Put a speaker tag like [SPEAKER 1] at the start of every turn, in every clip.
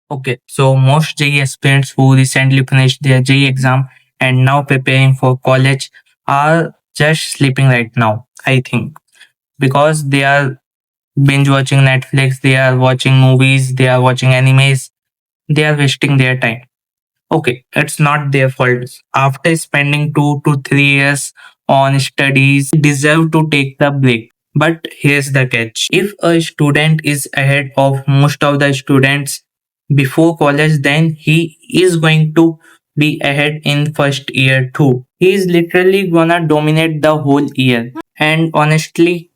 [SPEAKER 1] Okay, so most JEE aspirants who recently finished their JEE exam and now preparing for college are just sleeping right now, I think, because they are binge watching Netflix, they are watching movies, they are watching animes, they are wasting their time. Okay, it's not their fault. After spending 2 to 3 years on studies, deserve to take the break. But here's the catch. If a student is ahead of most of the students before college, then he is going to be ahead in first year too. He is literally gonna dominate the whole year. And honestly,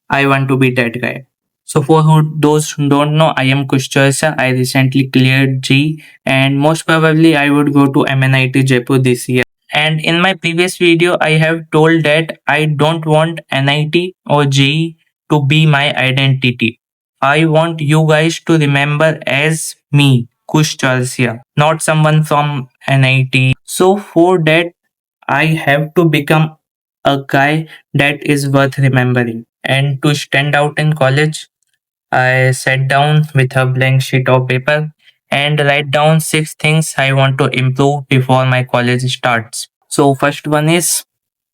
[SPEAKER 1] I want to be that guy. So for those who don't know, I am Kush. I recently cleared G and most probably I would go to MNIT Jaipur this year. And in my previous video, I have told that I don't want NIT or JEE to be my identity. I want you guys to remember as me, Kush Chaurasiya, not someone from NIT. So for that, I have to become a guy that is worth remembering. And to stand out in college, I sat down with a blank sheet of paper and write down 6 things I want to improve before my college starts. So, first one is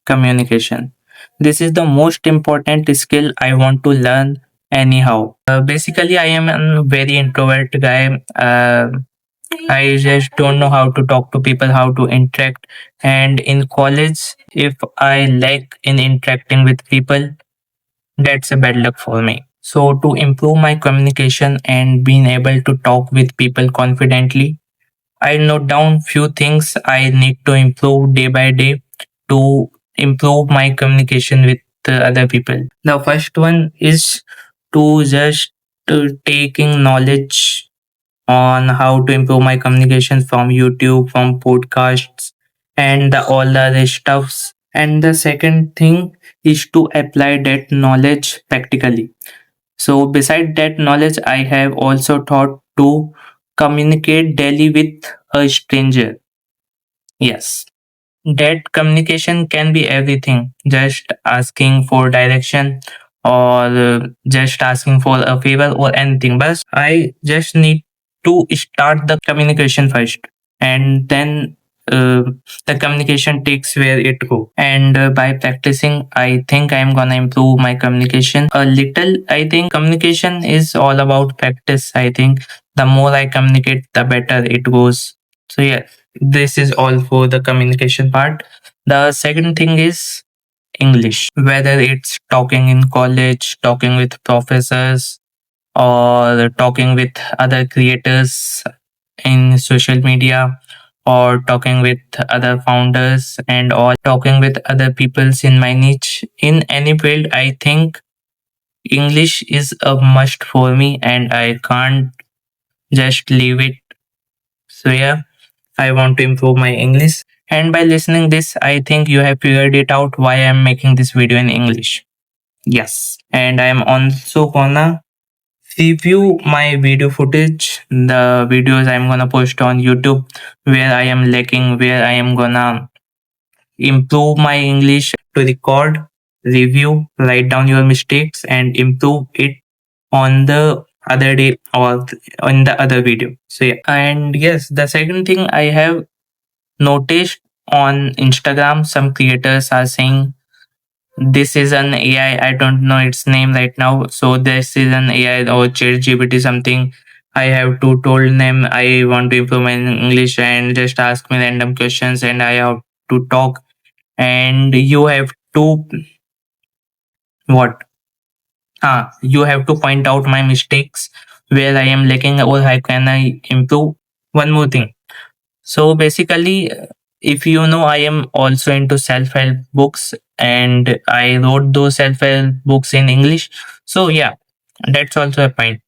[SPEAKER 1] communication. This is the most important skill I want to learn anyhow. Basically, I am a very introvert guy. I just don't know how to talk to people, how to interact. And in college, if I lack in interacting with people, that's a bad luck for me. So, to improve my communication and being able to talk with people confidently, I note down few things I need to improve day by day to improve my communication with the other people. The first one is to just taking knowledge on how to improve my communication from YouTube, from podcasts, and all the other stuffs. And the second thing is to apply that knowledge practically. So, beside that knowledge, I have also thought to communicate daily with a stranger. Yes, that communication can be everything, just asking for direction or just asking for a favor or anything. But I just need to start the communication first, and then uh, the communication takes where it go. And by practicing, I think I'm gonna improve my communication a little. I think communication is all about practice. I think the more I communicate, the better it goes. So yeah, this is all for the communication part. The second thing is English, whether it's talking in college, talking with professors, or talking with other creators in social media, or talking with other founders, and or talking with other peoples in my niche. In any field, I think English is a must for me, and I can't just leave it. So yeah, I want to improve my English. And by listening this, I think you have figured it out why I'm making this video in English. Yes. And I'm also gonna review my video footage, the videos I'm gonna post on YouTube, where I am lacking, where I am gonna improve my English to record, review, write down your mistakes and improve it on the other day or on the other video. So yeah. And yes, the second thing I have noticed on Instagram, some creators are saying this is an AI. I don't know its name right now. So this is an AI or ChatGPT something. I have to told them I want to improve my English and just ask me random questions and I have to talk and you have to what? You have to point out my mistakes where I am lacking or how can I improve. One more thing. So basically, if you know, I am also into self help books and I wrote those self help books in English. So, yeah, that's also a point.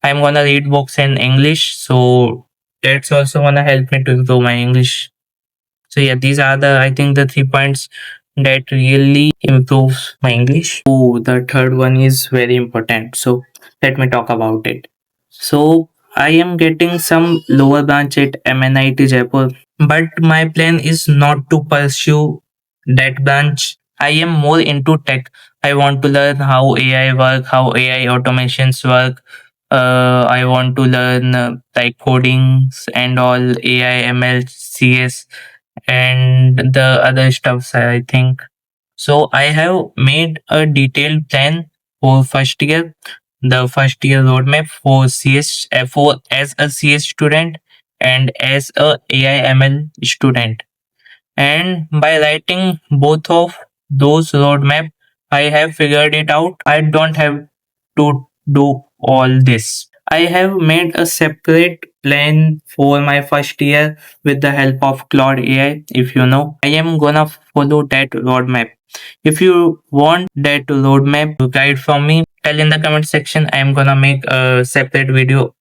[SPEAKER 1] I'm gonna read books in English. So, that's also gonna help me to improve my English. So, yeah, these are I think, the 3 points that really improves my English. Oh, the third one is very important. So, let me talk about it. So, I am getting some lower branch at MNIT Jaipur, but my plan is not to pursue that branch. I am more into tech. I want to learn how AI work, how AI automations work, I want to learn like codings and all, AI, ML, CS, and the other stuffs, I think. So I have made a detailed plan for first year, the first year roadmap for CS, for as a CS student and as a AI ML student. And by writing both of those roadmap, I have figured it out. I don't have to do all this. I have made a separate plan for my first year with the help of Claude AI. If you know, I am gonna follow that roadmap. If you want that roadmap guide from me, tell in the comment section. I am gonna make a separate video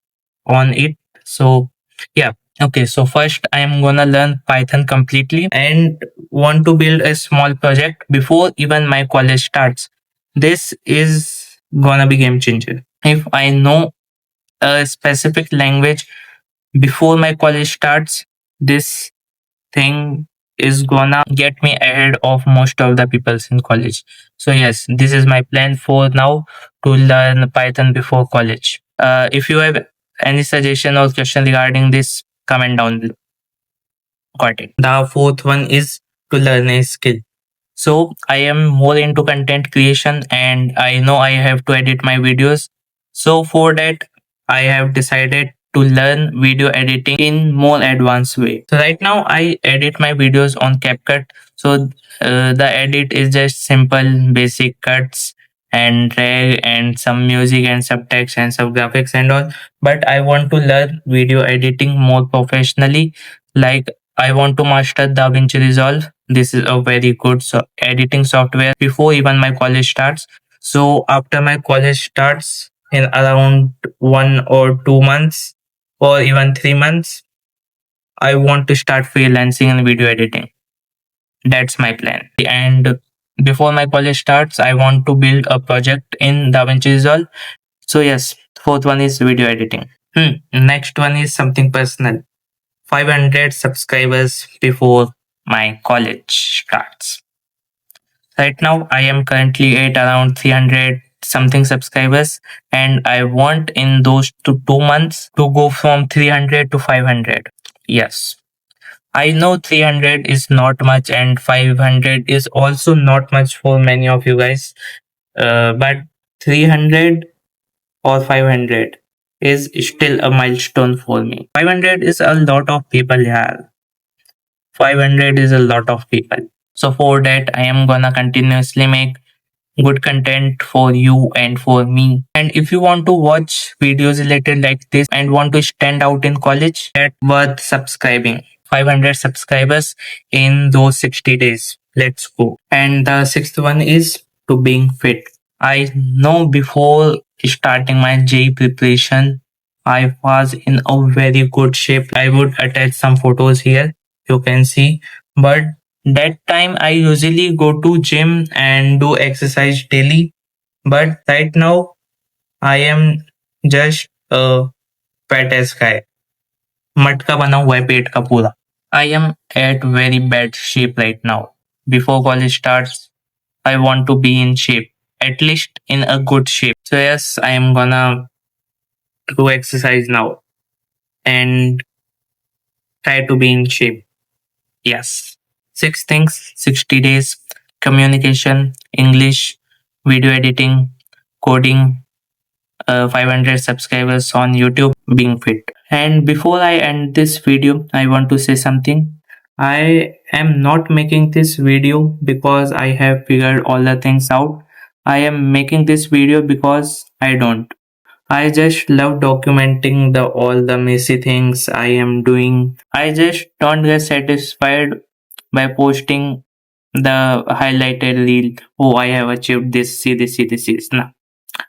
[SPEAKER 1] on it. So yeah. Okay, so first I am gonna learn Python completely and want to build a small project before even my college starts. This is gonna be game changer. If I know a specific language before my college starts, this thing is gonna get me ahead of most of the peoples in college. So yes, this is my plan for now, to learn Python before college. If you have any suggestion or question regarding this, comment down below. Got it. The fourth one is to learn a skill. So I am more into content creation and I know I have to edit my videos. So for that, I have decided to learn video editing in more advanced way. So right now I edit my videos on CapCut. So the edit is just simple basic cuts and drag and some music and some text and some graphics and all. But I want to learn video editing more professionally. Like I want to master DaVinci Resolve. This is a very good editing software before even my college starts. So after my college starts in around 1 or 2 months or even 3 months, I want to start freelancing in video editing. That's my plan. And before my college starts, I want to build a project in DaVinci Resolve. So yes, fourth one is video editing. Next one is something personal. 500 subscribers before my college starts. Right now, I am currently at around 300 something subscribers, and I want in those 2 months to go from 300 to 500. Yes, I know 300 is not much, and 500 is also not much for many of you guys. But 300 or 500 is still a milestone for me. 500 is a lot of people, yeah. 500 is a lot of people. So for that, I am gonna continuously make good content for you and for me. And if you want to watch videos related like this and want to stand out in college, that's worth subscribing. 500 subscribers in those 60 days. Let's go. And the sixth one is to being fit. I know before starting my JEE preparation, I was in a very good shape. I would attach some photos here. You can see. But that time I usually go to gym and do exercise daily. But right now I am just a fat ass guy. मटका बना हुआ है पेट का पूरा. I am at very bad shape right now. Before college starts, I want to be in shape, at least in a good shape. So yes, I am gonna do exercise now and try to be in shape. Yes. Six things, 60 days, communication, English, video editing, coding, 500 subscribers on YouTube, being fit. And before I end this video, I want to say something. I am not making this video because I have figured all the things out. I am making this video because I don't. I just love documenting the all the messy things I am doing. I just don't get satisfied by posting the highlighted reel. Oh, I have achieved this, see this, see this, see this. No.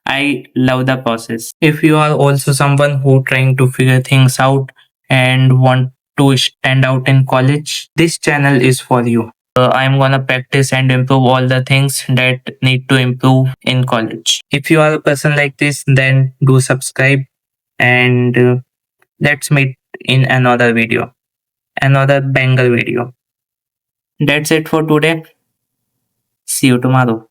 [SPEAKER 1] I love the process. If you are also someone who trying to figure things out and want to stand out in college, this channel is for you. I'm gonna practice and improve all the things that need to improve in college. If you are a person like this, then do subscribe and let's meet in another video, another banger video. That's it for today. See you tomorrow.